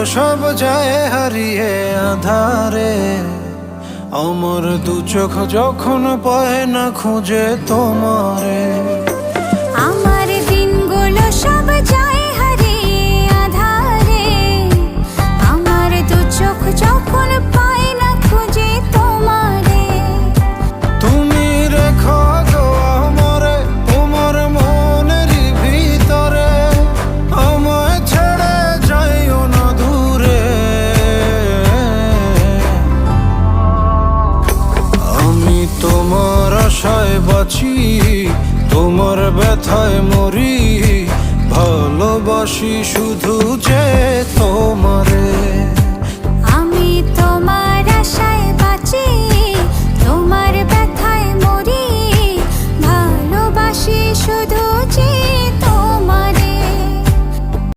সব যায় হারিয়ে আধারে, আমার দু চোখ যখন পায় না খুঁজে তোমারে। আমার দিনগুলো সব যায় হারিয়ে আধারে, আমার দু চোখ যখন পায় না খুঁজে তোমারে। তুমি রেখো গো আমারে তোমার মনেরই ভিতরে, আমায় ছেড়ে যাইও না দূরে। আমি তোমার আশায় বাঁচি, তোমার ব্যথায় মরি, ভালোবাসি শুধু যে তোমারে।